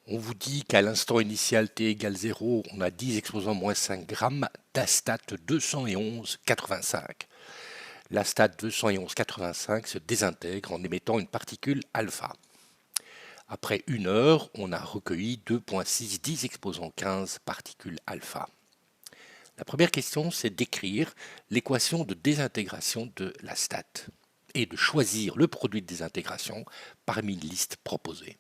On vous dit qu'à l'instant initial t égale 0, on a 10 exposant moins 5 grammes d'Astat 211,85. L'Astat 211,85 se désintègre en émettant une particule alpha. Après 1 heure, on a recueilli 2,6 10 exposant 15 particules alpha. La première question, c'est d'écrire l'équation de désintégration de l'Astat et de choisir le produit de désintégration parmi une liste proposée.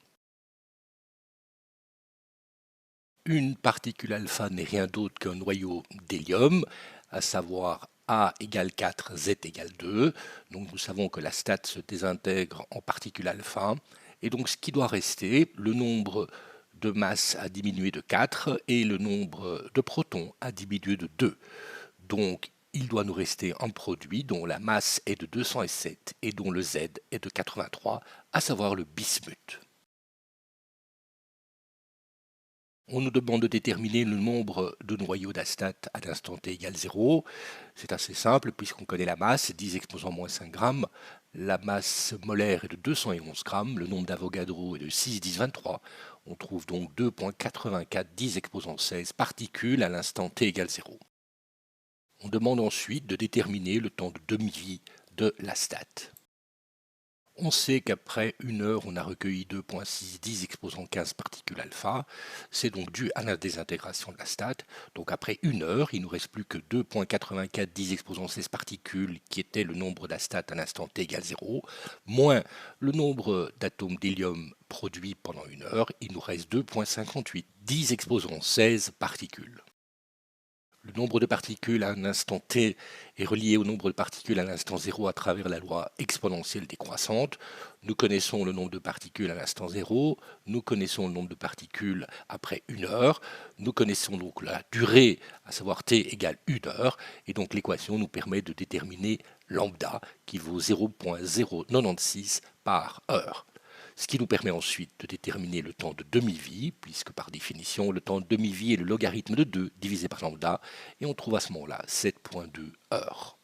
Une particule alpha n'est rien d'autre qu'un noyau d'hélium, à savoir A égale 4, Z égale 2. Donc nous savons que la stat se désintègre en particules alpha. Et donc ce qui doit rester, le nombre de masses a diminué de 4 et le nombre de protons a diminué de 2. Donc il doit nous rester un produit dont la masse est de 207 et dont le Z est de 83, à savoir le bismuth. On nous demande de déterminer le nombre de noyaux d'Astat à l'instant t égale 0. C'est assez simple puisqu'on connaît la masse, 10 exposant moins 5 grammes. La masse molaire est de 211 grammes, le nombre d'Avogadro est de 6 10 23. On trouve donc 2,84 10 exposant 16 particules à l'instant t égale 0. On demande ensuite de déterminer le temps de demi-vie de l'Astat. On sait qu'après 1 heure, on a recueilli 2,6 10 exposant 15 particules alpha. C'est donc dû à la désintégration de la stat. Donc après 1 heure, il ne nous reste plus que 2,84 10 exposant 16 particules, qui était le nombre d'astat à l'instant t égale 0, moins le nombre d'atomes d'hélium produits pendant 1 heure. Il nous reste 2,58 10 exposant 16 particules. Le nombre de particules à un instant t est relié au nombre de particules à l'instant 0 à travers la loi exponentielle décroissante. Nous connaissons le nombre de particules à l'instant 0, nous connaissons le nombre de particules après 1 heure, nous connaissons donc la durée, à savoir t égale 1 heure, et donc l'équation nous permet de déterminer lambda qui vaut 0,096 par heure. Ce qui nous permet ensuite de déterminer le temps de demi-vie, puisque par définition, le temps de demi-vie est le logarithme de 2 divisé par lambda, et on trouve à ce moment-là 7,2 heures.